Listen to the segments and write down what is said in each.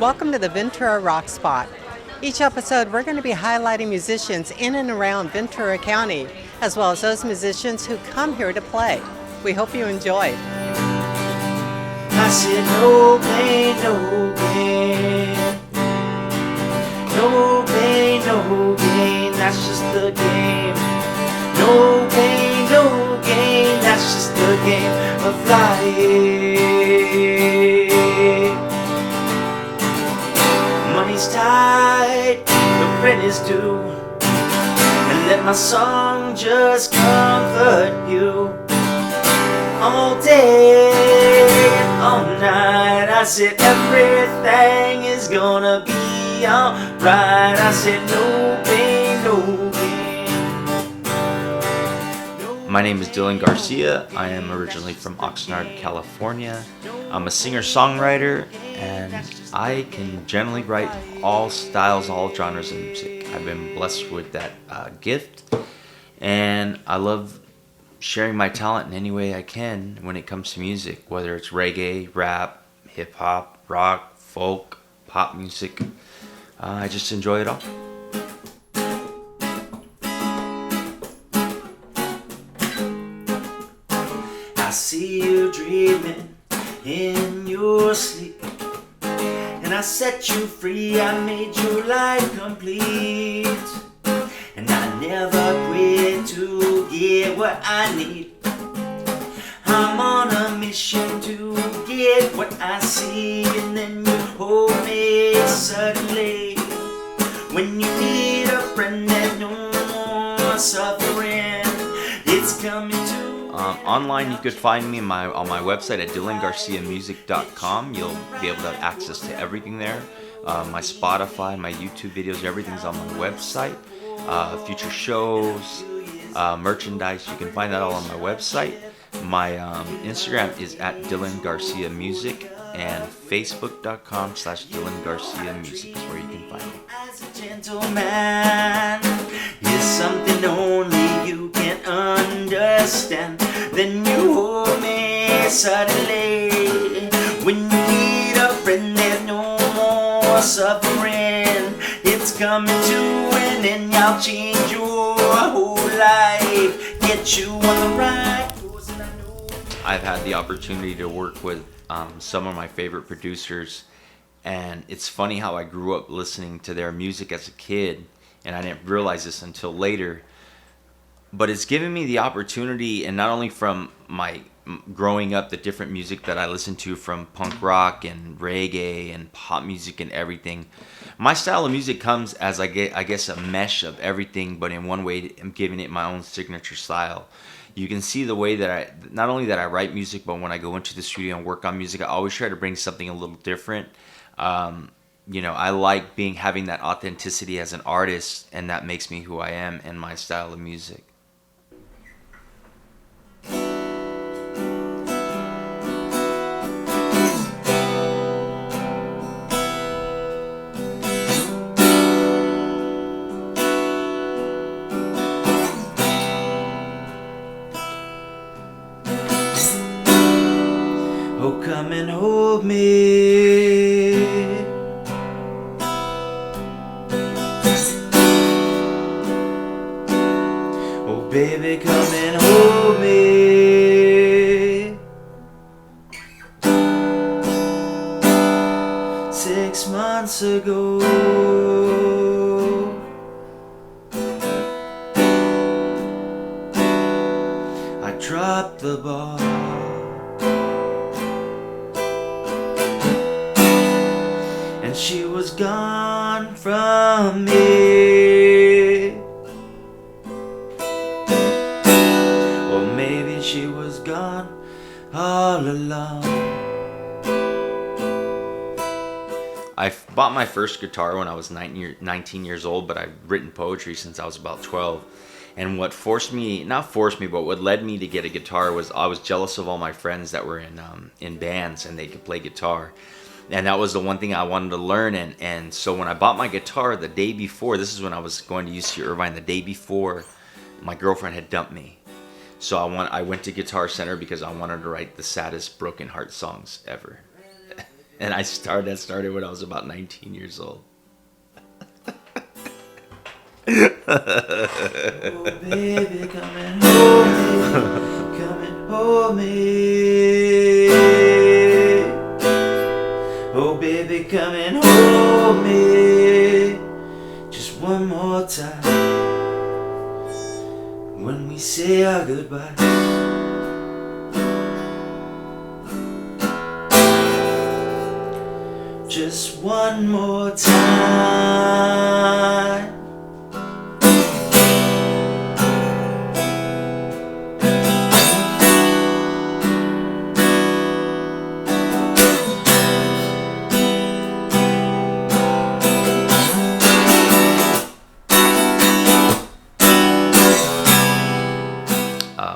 Welcome to the Ventura Rock Spot. Each episode, we're going to be highlighting musicians in and around Ventura County, as well as those musicians who come here to play. We hope you enjoy. I said no pain, no gain. No pain, no gain, that's just the game. No pain, no gain, that's just the game of life. Money's tight, the rent is due, and let my song just comfort you. All day, all night, I said everything is gonna be alright. I said no pain, no gain. My name is Dylan Garcia. I am originally from Oxnard, California. I'm a singer-songwriter, and I can generally write all styles, all genres of music. I've been blessed with that gift, and I love sharing my talent in any way I can when it comes to music, whether it's reggae, rap, hip-hop, rock, folk, pop music. I just enjoy it all. I see you dreaming in your sleep, and I set you free. I made your life complete, and I never quit to get what I need. I'm on a mission to get what I see, and then you hold me suddenly. When you need a friend, there's no more suffering. It's coming to Online, you could find me on my website at dylangarciamusic.com. You'll be able to have access to everything there. My Spotify, my YouTube videos, everything's on my website. Future shows, merchandise, you can find that all on my website. My Instagram is at Dylan Garcia Music, and Facebook.com/Dylan Garcia Music is where you can find me. as a gentleman is something only you can understand. Then you hold me suddenly. When you need a friend, there's no more suffering. It's coming to an end. I'll change your whole life, get you on the right course. And I know I've had the opportunity to work with some of my favorite producers, and it's funny how I grew up listening to their music as a kid, and I didn't realize this until later. But it's given me the opportunity, and not only from my growing up, the different music that I listened to, from punk rock and reggae and pop music and everything. My style of music comes as I guess a mesh of everything, but in one way I'm giving it my own signature style. You can see the way that not only that I write music, but when I go into the studio and work on music, I always try to bring something a little different. I like having that authenticity as an artist, and that makes me who I am and my style of music. oh, come and hold me. Oh, baby, come and hold me. 6 months ago, I dropped the ball, and she was gone from me. Or maybe she was gone all along. I bought my first guitar when I was 19 years old, but I've written poetry since I was about 12. And what what led me to get a guitar was I was jealous of all my friends that were in bands and they could play guitar. And that was the one thing I wanted to learn. And so when I bought my guitar the day before, this is when I was going to UC Irvine, the day before my girlfriend had dumped me. So I went to Guitar Center because I wanted to write the saddest broken heart songs ever. And that started when I was about 19 years old. Oh, baby, coming home, coming home. Oh, baby, coming home. Just one more time. When we say our goodbyes. Just one more time.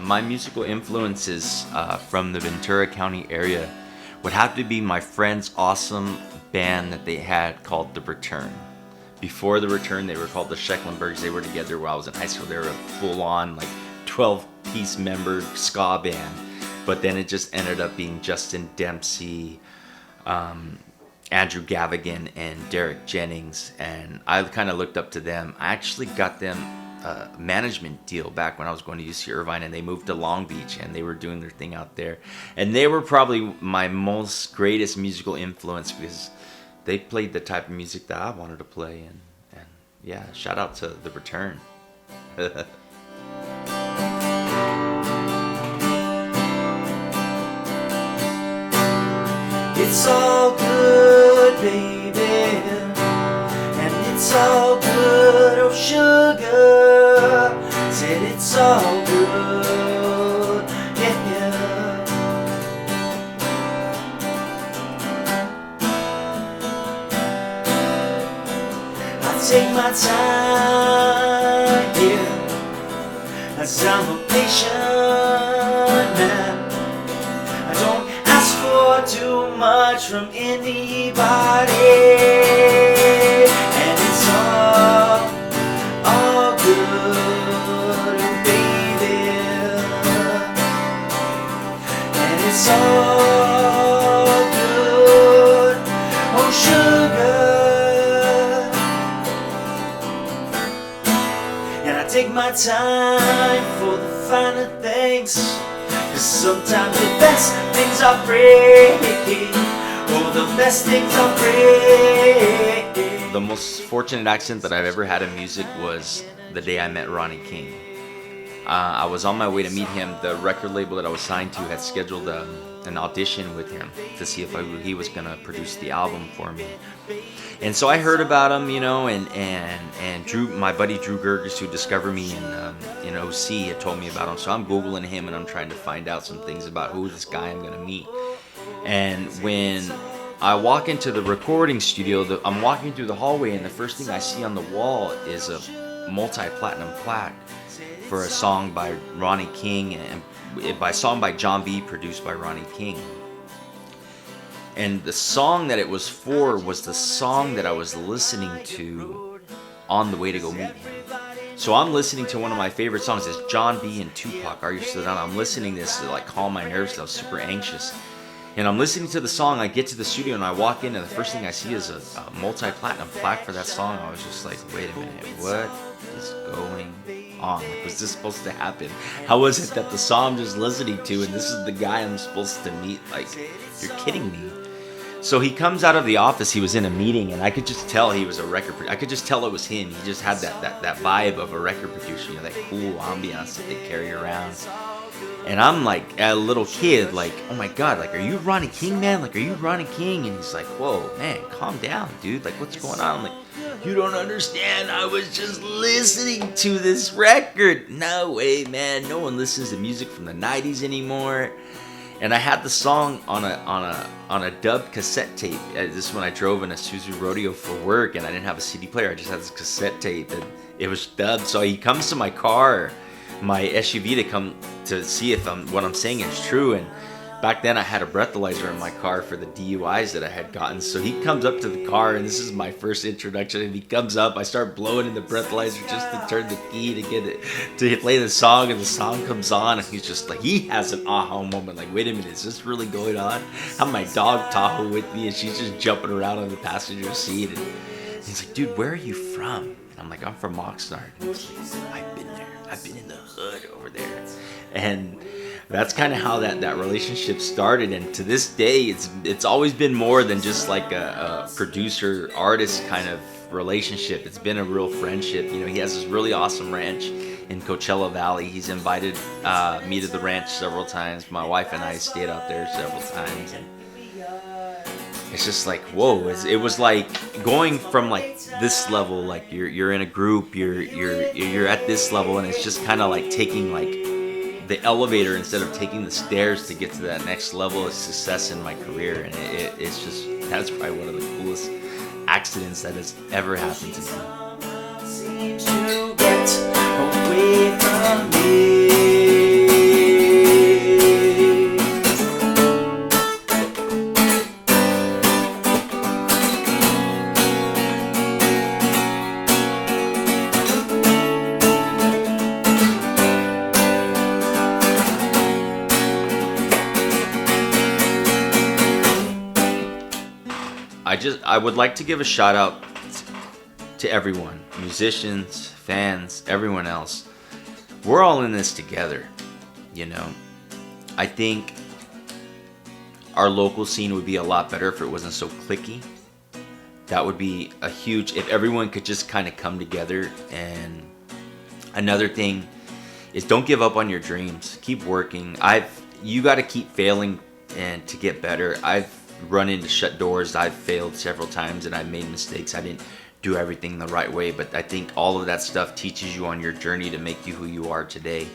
My musical influences from the Ventura County area would have to be my friend's awesome band that they had called The Return. Before The Return, they were called the Schecklenbergs. They were together while I was in high school. They were a full-on, like, 12-piece member ska band. But then it just ended up being Justin Dempsey, Andrew Gavigan, and Derek Jennings. And I kind of looked up to them. I actually got them a management deal back when I was going to UC Irvine, and they moved to Long Beach, and they were doing their thing out there. And they were probably my most greatest musical influence because they played the type of music that I wanted to play. And yeah, shout out to The Return. It's all good, baby, and it's all good, oh sugar. Said it's all good, yeah, yeah. I take my time, yeah, as I'm a patient man. I don't ask for too much from anybody, and it's all good, baby, and it's all good, oh sugar. And I take my time for the finer things, 'cause sometimes the best things are free. Oh, the best things are free. The most fortunate accident that I've ever had in music was the day I met Ronnie King. I was on my way to meet him. The record label that I was signed to had scheduled an audition with him to see if he was going to produce the album for me. And so I heard about him, you know, and Drew, my buddy Drew Gerges, who discovered me in OC, had told me about him. So I'm Googling him, and I'm trying to find out some things about who this guy I'm going to meet. And when I walk into the recording studio, I'm walking through the hallway, and the first thing I see on the wall is a multi-platinum plaque for a song by Ronnie King, and by song by John B, produced by Ronnie King. And the song that it was for was the song that I was listening to on the way to go meet him. So I'm listening to one of my favorite songs. It's John B and Tupac, Are You Still Down? I'm listening to this to like calm my nerves because I was super anxious. And I'm listening to the song. I get to the studio and I walk in, and the first thing I see is a multi-platinum plaque for that song. I was just like, wait a minute, what is going on? Like, was this supposed to happen? How was it that the song I'm just listening to, and this is the guy I'm supposed to meet? Like, you're kidding me. So he comes out of the office. He was in a meeting, and I could just tell he was a record producer. I could just tell it was him. He just had that vibe of a record producer, you know, that cool ambiance that they carry around. And I'm like a little kid, like, oh my God, like, are you Ronnie King, man? Like, are you Ronnie King? And he's like, whoa, man, calm down, dude. Like, what's going on? I'm like, you don't understand. I was just listening to this record. No way, man. No one listens to music from the 90s anymore. And I had the song on a dubbed cassette tape. This is when I drove in a Suzu Rodeo for work, and I didn't have a CD player. I just had this cassette tape, and it was dubbed. So he comes to my car, my SUV, to come to see if what I'm saying is true. And back then I had a breathalyzer in my car for the DUIs that I had gotten. So he comes up to the car, and this is my first introduction, and he comes up, I start blowing in the breathalyzer just to turn the key to get it, to play the song, and the song comes on, and he's just like, he has an aha moment, like, wait a minute, is this really going on? I have my dog Tahoe with me, and she's just jumping around on the passenger seat, and he's like, dude, where are you from? And I'm like, I'm from Oxnard. And he's like, I've been there. I've been in the hood over there. And that's kind of how that relationship started. And to this day, it's always been more than just like a producer artist kind of relationship. It's been a real friendship. You know, he has this really awesome ranch in Coachella Valley. He's invited me to the ranch several times. My wife and I stayed out there several times, and it's just like, whoa. It was like going from like this level, like you're in a group, you're at this level, and it's just kind of like taking like the elevator instead of taking the stairs to get to that next level of success in my career. And it's just, that's probably one of the coolest accidents that has ever happened to me. Seems to get away from me. I would like to give a shout out to everyone, musicians, fans, everyone else. We're all in this together, you know. I think our local scene would be a lot better if it wasn't so cliquey. That would be a huge, if everyone could just kind of come together. And another thing is, don't give up on your dreams. Keep working. You got to keep failing and to get better. I've run into shut doors. I've failed several times, and I've made mistakes. I didn't do everything the right way, but I think all of that stuff teaches you on your journey to make you who you are today.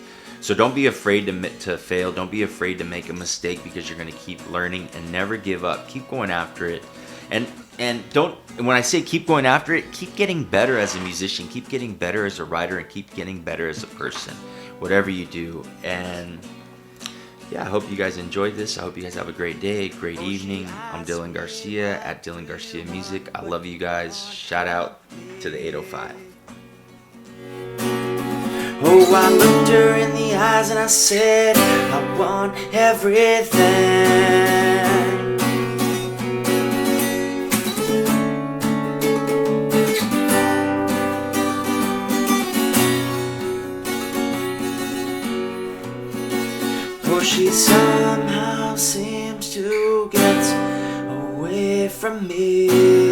So don't be afraid to fail. Don't be afraid to make a mistake, because you're going to keep learning, and never give up. Keep going after it. And don't, when I say keep going after it, keep getting better as a musician, keep getting better as a writer, and keep getting better as a person, whatever you do. And yeah, I hope you guys enjoyed this. I hope you guys have a great day, great evening. I'm Dylan Garcia at Dylan Garcia Music. I love you guys. Shout out to the 805. Oh, I looked her in the eyes and I said, I want everything. For she somehow seems to get away from me.